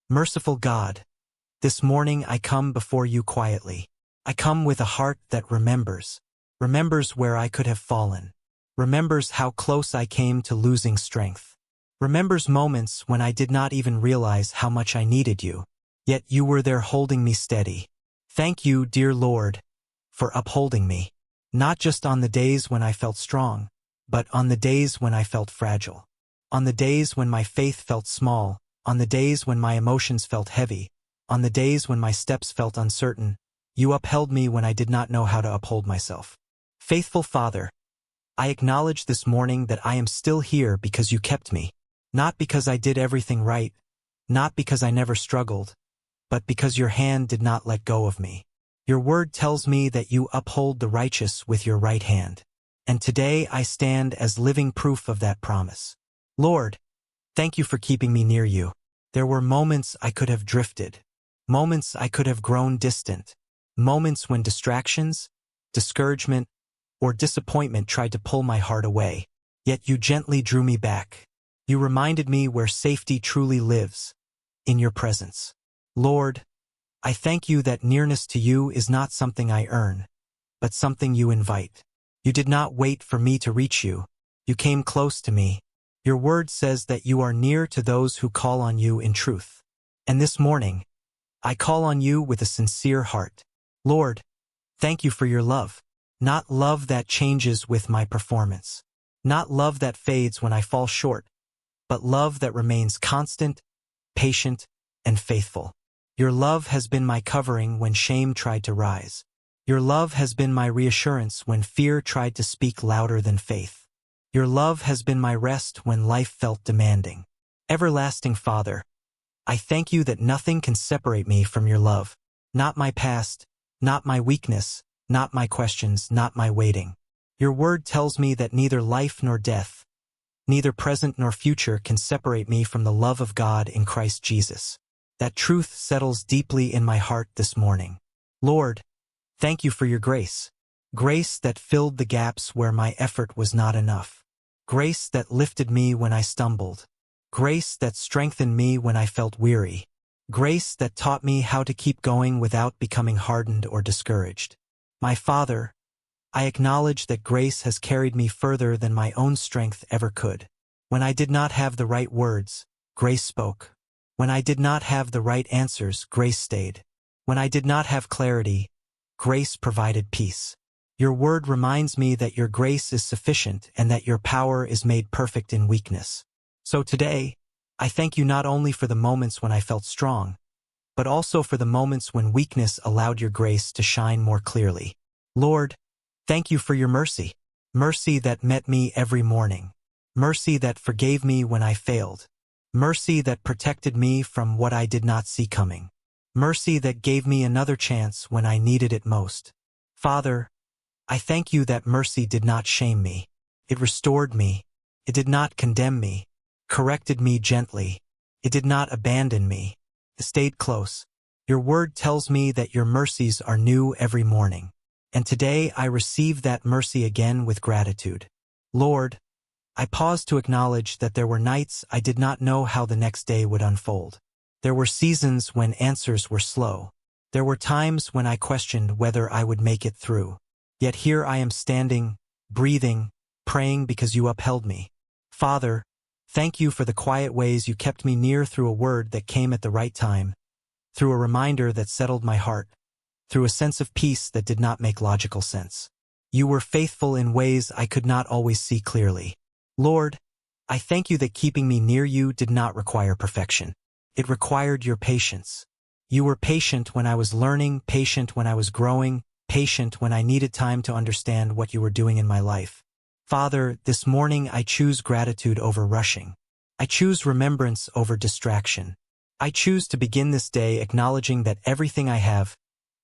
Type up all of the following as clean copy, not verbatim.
Merciful God, this morning I come before you quietly. I come with a heart that remembers where I could have fallen, remembers how close I came to losing strength, remembers moments when I did not even realize how much I needed you, yet you were there holding me steady. Thank you, dear Lord, for upholding me, not just on the days when I felt strong, but on the days when I felt fragile, on the days when my faith felt small, on the days when my emotions felt heavy, on the days when my steps felt uncertain. You upheld me when I did not know how to uphold myself. Faithful Father, I acknowledge this morning that I am still here because you kept me, not because I did everything right, not because I never struggled, but because your hand did not let go of me. Your word tells me that you uphold the righteous with your right hand, and today I stand as living proof of that promise. Lord, thank you for keeping me near you. There were moments I could have drifted, moments I could have grown distant, moments when distractions, discouragement, or disappointment tried to pull my heart away, yet you gently drew me back. You reminded me where safety truly lives, in your presence. Lord, I thank you that nearness to you is not something I earn, but something you invite. You did not wait for me to reach you. You came close to me. Your word says that you are near to those who call on you in truth. And this morning, I call on you with a sincere heart. Lord, thank you for your love. Not love that changes with my performance. Not love that fades when I fall short, but love that remains constant, patient, and faithful. Your love has been my covering when shame tried to rise. Your love has been my reassurance when fear tried to speak louder than faith. Your love has been my rest when life felt demanding. Everlasting Father, I thank you that nothing can separate me from your love. Not my past, not my weakness, not my questions, not my waiting. Your word tells me that neither life nor death, neither present nor future can separate me from the love of God in Christ Jesus. That truth settles deeply in my heart this morning. Lord, thank you for your grace. Grace that filled the gaps where my effort was not enough. Grace that lifted me when I stumbled. Grace that strengthened me when I felt weary. Grace that taught me how to keep going without becoming hardened or discouraged. My Father, I acknowledge that grace has carried me further than my own strength ever could. When I did not have the right words, grace spoke. When I did not have the right answers, grace stayed. When I did not have clarity, grace provided peace. Your word reminds me that your grace is sufficient and that your power is made perfect in weakness. So today, I thank you not only for the moments when I felt strong, but also for the moments when weakness allowed your grace to shine more clearly. Lord, thank you for your mercy. Mercy that met me every morning. Mercy that forgave me when I failed. Mercy that protected me from what I did not see coming. Mercy that gave me another chance when I needed it most. Father, I thank you that mercy did not shame me. It restored me. It did not condemn me. Corrected me gently. It did not abandon me. It stayed close. Your word tells me that your mercies are new every morning. And today I receive that mercy again with gratitude. Lord, I pause to acknowledge that there were nights I did not know how the next day would unfold. There were seasons when answers were slow. There were times when I questioned whether I would make it through. Yet here I am standing, breathing, praying because you upheld me. Father, thank you for the quiet ways you kept me near through a word that came at the right time, through a reminder that settled my heart, through a sense of peace that did not make logical sense. You were faithful in ways I could not always see clearly. Lord, I thank you that keeping me near you did not require perfection. It required your patience. You were patient when I was learning, patient when I was growing, patient when I needed time to understand what you were doing in my life. Father, this morning I choose gratitude over rushing. I choose remembrance over distraction. I choose to begin this day acknowledging that everything I have,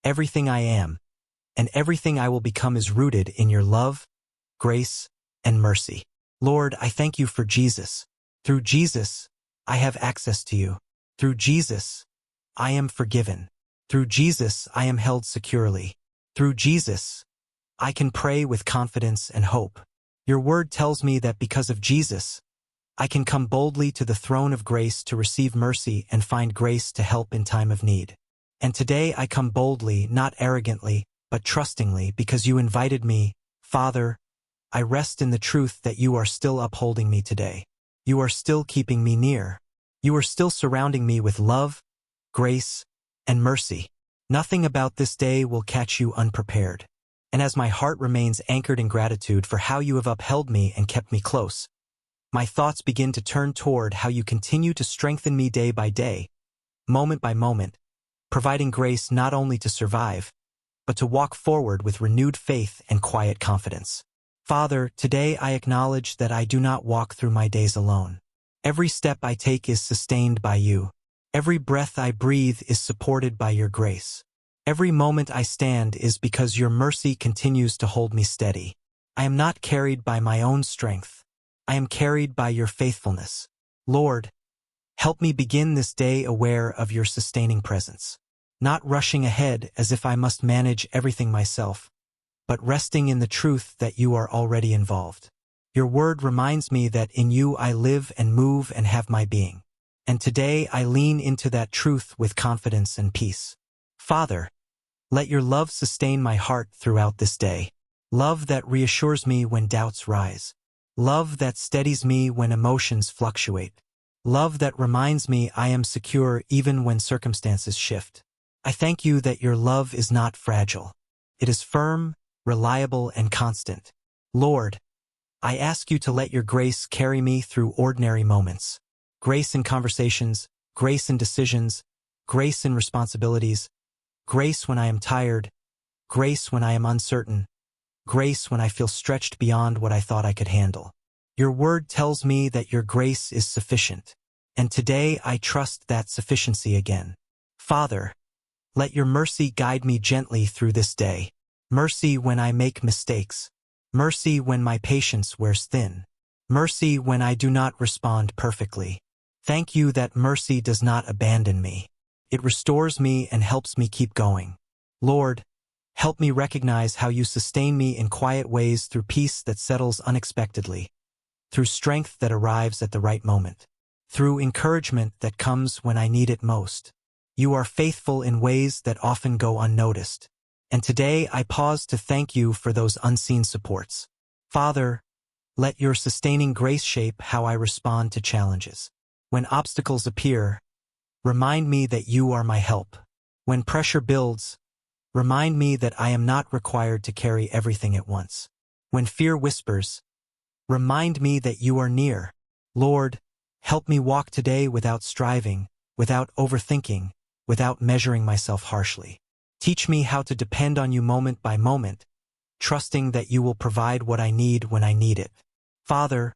everything I am, and everything I will become is rooted in your love, grace, and mercy. Lord, I thank you for Jesus. Through Jesus, I have access to you. Through Jesus, I am forgiven. Through Jesus, I am held securely. Through Jesus, I can pray with confidence and hope. Your word tells me that because of Jesus, I can come boldly to the throne of grace to receive mercy and find grace to help in time of need. And today I come boldly, not arrogantly, but trustingly, because you invited me. Father, I rest in the truth that you are still upholding me today. You are still keeping me near. You are still surrounding me with love, grace, and mercy. Nothing about this day will catch you unprepared. And as my heart remains anchored in gratitude for how you have upheld me and kept me close, my thoughts begin to turn toward how you continue to strengthen me day by day, moment by moment, providing grace not only to survive, but to walk forward with renewed faith and quiet confidence. Father, today I acknowledge that I do not walk through my days alone. Every step I take is sustained by you. Every breath I breathe is supported by your grace. Every moment I stand is because your mercy continues to hold me steady. I am not carried by my own strength. I am carried by your faithfulness. Lord, help me begin this day aware of your sustaining presence, not rushing ahead as if I must manage everything myself, but resting in the truth that you are already involved. Your word reminds me that in you I live and move and have my being. And today I lean into that truth with confidence and peace. Father, let your love sustain my heart throughout this day. Love that reassures me when doubts rise. Love that steadies me when emotions fluctuate. Love that reminds me I am secure even when circumstances shift. I thank you that your love is not fragile. It is firm, reliable, and constant. Lord, I ask you to let your grace carry me through ordinary moments. Grace in conversations, grace in decisions, grace in responsibilities, grace when I am tired, grace when I am uncertain, grace when I feel stretched beyond what I thought I could handle. Your word tells me that your grace is sufficient, and today I trust that sufficiency again. Father, let your mercy guide me gently through this day. Mercy when I make mistakes. Mercy when my patience wears thin. Mercy when I do not respond perfectly. Thank you that mercy does not abandon me. It restores me and helps me keep going. Lord, help me recognize how you sustain me in quiet ways through peace that settles unexpectedly, through strength that arrives at the right moment, through encouragement that comes when I need it most. You are faithful in ways that often go unnoticed. And today I pause to thank you for those unseen supports. Father, let your sustaining grace shape how I respond to challenges. When obstacles appear, remind me that you are my help. When pressure builds, remind me that I am not required to carry everything at once. When fear whispers, remind me that you are near. Lord, help me walk today without striving, without overthinking, without measuring myself harshly. Teach me how to depend on you moment by moment, trusting that you will provide what I need when I need it. Father,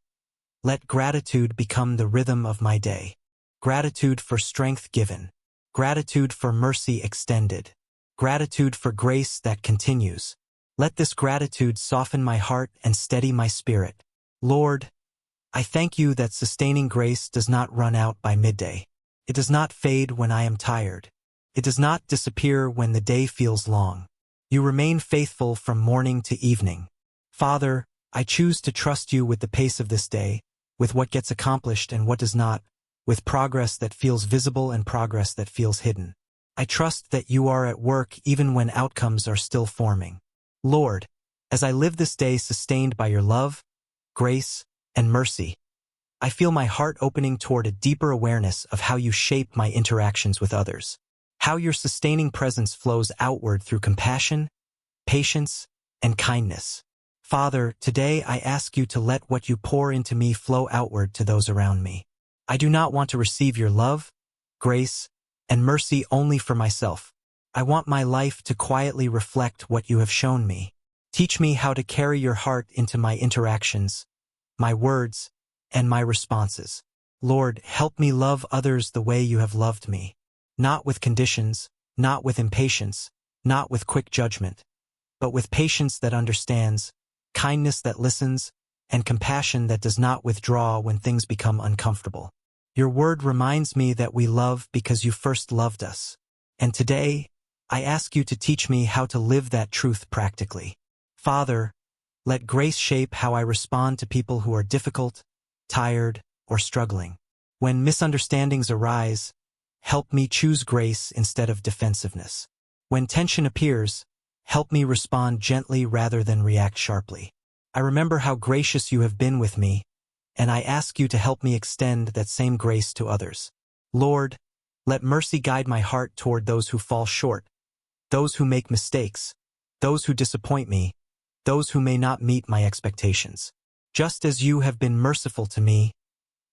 let gratitude become the rhythm of my day. Gratitude for strength given. Gratitude for mercy extended. Gratitude for grace that continues. Let this gratitude soften my heart and steady my spirit. Lord, I thank you that sustaining grace does not run out by midday. It does not fade when I am tired. It does not disappear when the day feels long. You remain faithful from morning to evening. Father, I choose to trust you with the pace of this day, with what gets accomplished and what does not, with progress that feels visible and progress that feels hidden. I trust that you are at work even when outcomes are still forming. Lord, as I live this day sustained by your love, grace, and mercy, I feel my heart opening toward a deeper awareness of how you shape my interactions with others, how your sustaining presence flows outward through compassion, patience, and kindness. Father, today I ask you to let what you pour into me flow outward to those around me. I do not want to receive your love, grace, and mercy only for myself. I want my life to quietly reflect what you have shown me. Teach me how to carry your heart into my interactions, my words, and my responses. Lord, help me love others the way you have loved me. Not with conditions, not with impatience, not with quick judgment, but with patience that understands, kindness that listens, and compassion that does not withdraw when things become uncomfortable. Your word reminds me that we love because you first loved us. And today, I ask you to teach me how to live that truth practically. Father, let grace shape how I respond to people who are difficult, tired, or struggling. When misunderstandings arise, help me choose grace instead of defensiveness. When tension appears, help me respond gently rather than react sharply. I remember how gracious you have been with me, and I ask you to help me extend that same grace to others. Lord, let mercy guide my heart toward those who fall short, those who make mistakes, those who disappoint me, those who may not meet my expectations. Just as you have been merciful to me,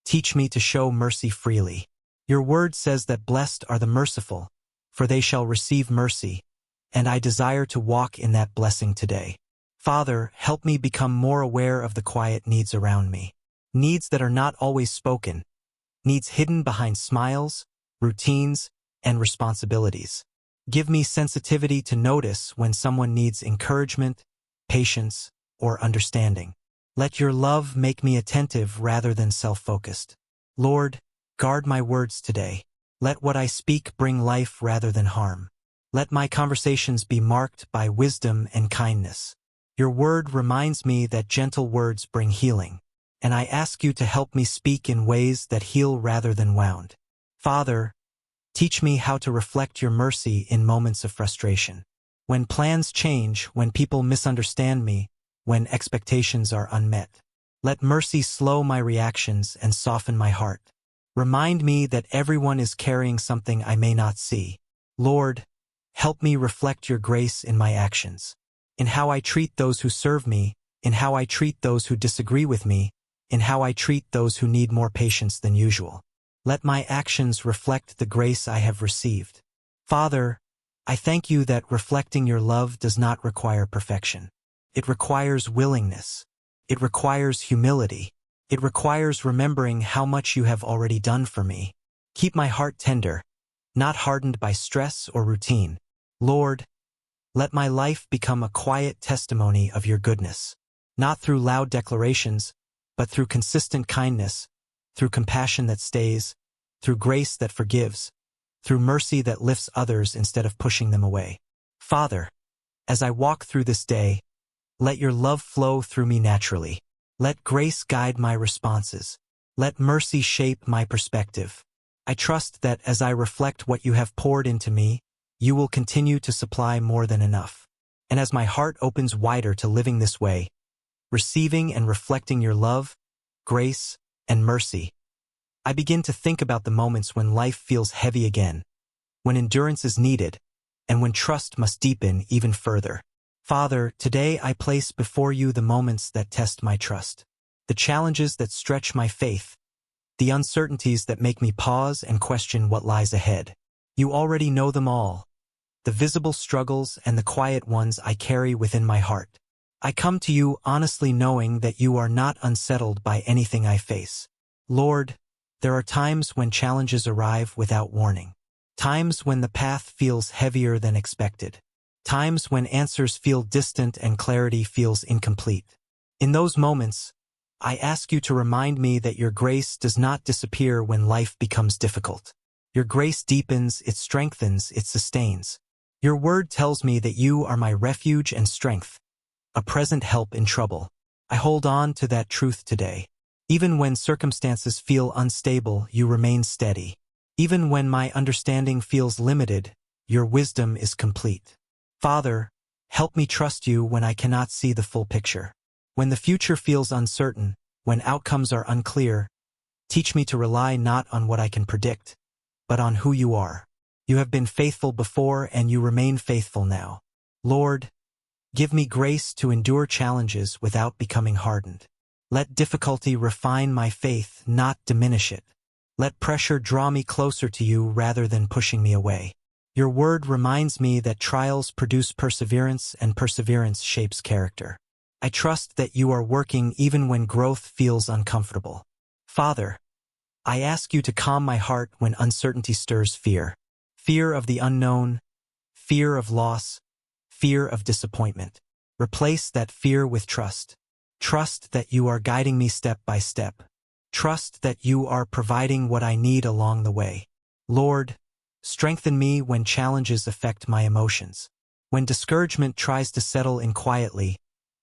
teach me to show mercy freely. Your word says that blessed are the merciful, for they shall receive mercy, and I desire to walk in that blessing today. Father, help me become more aware of the quiet needs around me. Needs that are not always spoken, needs hidden behind smiles, routines, and responsibilities. Give me sensitivity to notice when someone needs encouragement, patience, or understanding. Let your love make me attentive rather than self-focused. Lord, guard my words today. Let what I speak bring life rather than harm. Let my conversations be marked by wisdom and kindness. Your word reminds me that gentle words bring healing, and I ask you to help me speak in ways that heal rather than wound. Father, teach me how to reflect your mercy in moments of frustration. When plans change, when people misunderstand me, when expectations are unmet. Let mercy slow my reactions and soften my heart. Remind me that everyone is carrying something I may not see. Lord, help me reflect your grace in my actions. In how I treat those who serve me, in how I treat those who disagree with me, in how I treat those who need more patience than usual. Let my actions reflect the grace I have received. Father, I thank you that reflecting your love does not require perfection. It requires willingness. It requires humility. It requires remembering how much you have already done for me. Keep my heart tender, not hardened by stress or routine. Lord, let my life become a quiet testimony of your goodness, not through loud declarations, but through consistent kindness, through compassion that stays, through grace that forgives, through mercy that lifts others instead of pushing them away. Father, as I walk through this day, let your love flow through me naturally. Let grace guide my responses. Let mercy shape my perspective. I trust that as I reflect what you have poured into me, you will continue to supply more than enough. And as my heart opens wider to living this way, receiving and reflecting your love, grace, and mercy, I begin to think about the moments when life feels heavy again, when endurance is needed, and when trust must deepen even further. Father, today I place before you the moments that test my trust, the challenges that stretch my faith, the uncertainties that make me pause and question what lies ahead. You already know them all, the visible struggles and the quiet ones I carry within my heart. I come to you honestly knowing that you are not unsettled by anything I face. Lord, there are times when challenges arrive without warning, times when the path feels heavier than expected, times when answers feel distant and clarity feels incomplete. In those moments, I ask you to remind me that your grace does not disappear when life becomes difficult. Your grace deepens, it strengthens, it sustains. Your word tells me that you are my refuge and strength, a present help in trouble. I hold on to that truth today. Even when circumstances feel unstable, you remain steady. Even when my understanding feels limited, your wisdom is complete. Father, help me trust you when I cannot see the full picture. When the future feels uncertain, when outcomes are unclear, teach me to rely not on what I can predict, but on who you are. You have been faithful before and you remain faithful now. Lord, give me grace to endure challenges without becoming hardened. Let difficulty refine my faith, not diminish it. Let pressure draw me closer to you rather than pushing me away. Your word reminds me that trials produce perseverance and perseverance shapes character. I trust that you are working even when growth feels uncomfortable. Father, I ask you to calm my heart when uncertainty stirs fear. Fear of the unknown, fear of loss, fear of disappointment. Replace that fear with trust. Trust that you are guiding me step by step. Trust that you are providing what I need along the way. Lord, strengthen me when challenges affect my emotions, when discouragement tries to settle in quietly,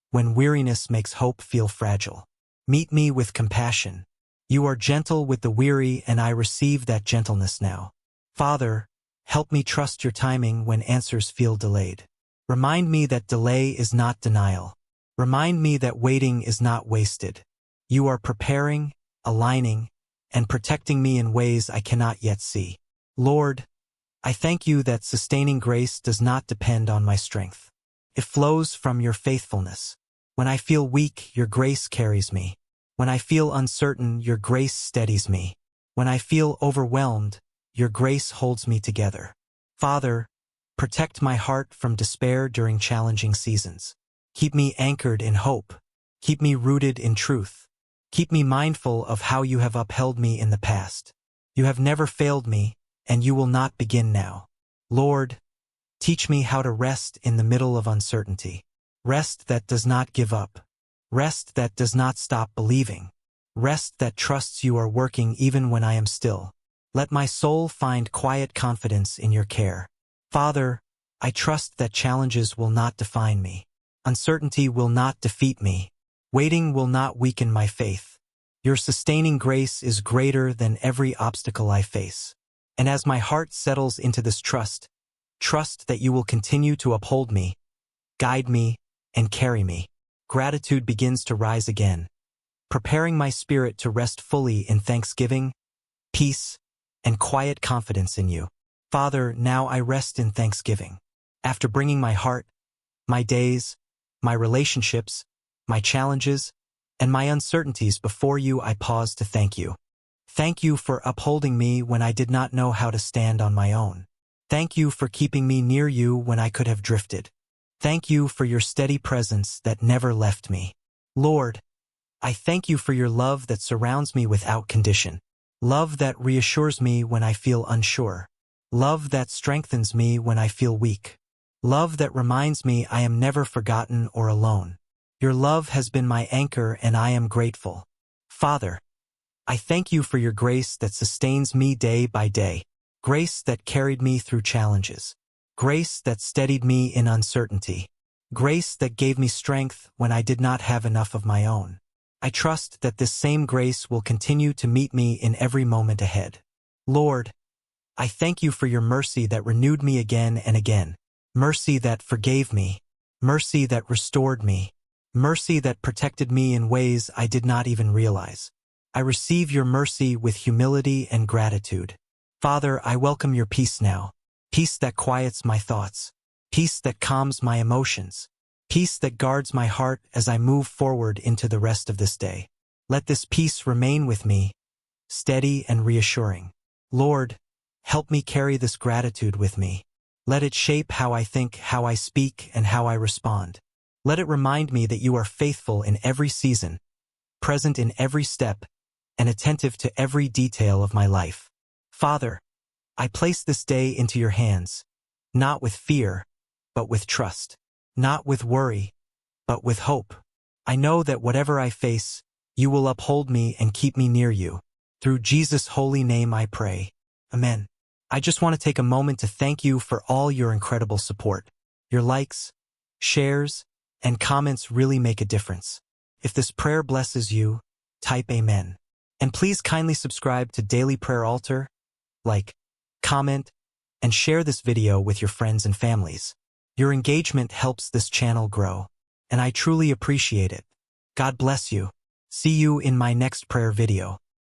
when weariness makes hope feel fragile. Meet me with compassion. You are gentle with the weary, and I receive that gentleness now. Father, help me trust your timing when answers feel delayed. Remind me that delay is not denial. Remind me that waiting is not wasted. You are preparing, aligning, and protecting me in ways I cannot yet see. Lord, I thank you that sustaining grace does not depend on my strength. It flows from your faithfulness. When I feel weak, your grace carries me. When I feel uncertain, your grace steadies me. When I feel overwhelmed, your grace holds me together. Father, protect my heart from despair during challenging seasons. Keep me anchored in hope. Keep me rooted in truth. Keep me mindful of how you have upheld me in the past. You have never failed me, and you will not begin now. Lord, teach me how to rest in the middle of uncertainty. Rest that does not give up. Rest that does not stop believing. Rest that trusts you are working even when I am still. Let my soul find quiet confidence in your care. Father, I trust that challenges will not define me. Uncertainty will not defeat me. Waiting will not weaken my faith. Your sustaining grace is greater than every obstacle I face. And as my heart settles into this trust that you will continue to uphold me, guide me, and carry me, gratitude begins to rise again, preparing my spirit to rest fully in thanksgiving, peace, and quiet confidence in you. Father, now I rest in thanksgiving. After bringing my heart, my days, my relationships, my challenges, and my uncertainties before you, I pause to thank you. Thank you for upholding me when I did not know how to stand on my own. Thank you for keeping me near you when I could have drifted. Thank you for your steady presence that never left me. Lord, I thank you for your love that surrounds me without condition. Love that reassures me when I feel unsure. Love that strengthens me when I feel weak. Love that reminds me I am never forgotten or alone. Your love has been my anchor, and I am grateful. Father, I thank you for your grace that sustains me day by day. Grace that carried me through challenges. Grace that steadied me in uncertainty. Grace that gave me strength when I did not have enough of my own. I trust that this same grace will continue to meet me in every moment ahead. Lord, I thank you for your mercy that renewed me again and again. Mercy that forgave me. Mercy that restored me. Mercy that protected me in ways I did not even realize. I receive your mercy with humility and gratitude. Father, I welcome your peace now. Peace that quiets my thoughts. Peace that calms my emotions. Peace that guards my heart as I move forward into the rest of this day. Let this peace remain with me, steady and reassuring. Lord, help me carry this gratitude with me. Let it shape how I think, how I speak, and how I respond. Let it remind me that you are faithful in every season, present in every step, and attentive to every detail of my life. Father, I place this day into your hands, not with fear, but with trust. Not with worry, but with hope. I know that whatever I face, you will uphold me and keep me near you. Through Jesus' holy name I pray. Amen. I just want to take a moment to thank you for all your incredible support. Your likes, shares, and comments really make a difference. If this prayer blesses you, type Amen. And please kindly subscribe to Daily Prayer Altar, like, comment, and share this video with your friends and families. Your engagement helps this channel grow, and I truly appreciate it. God bless you. See you in my next prayer video.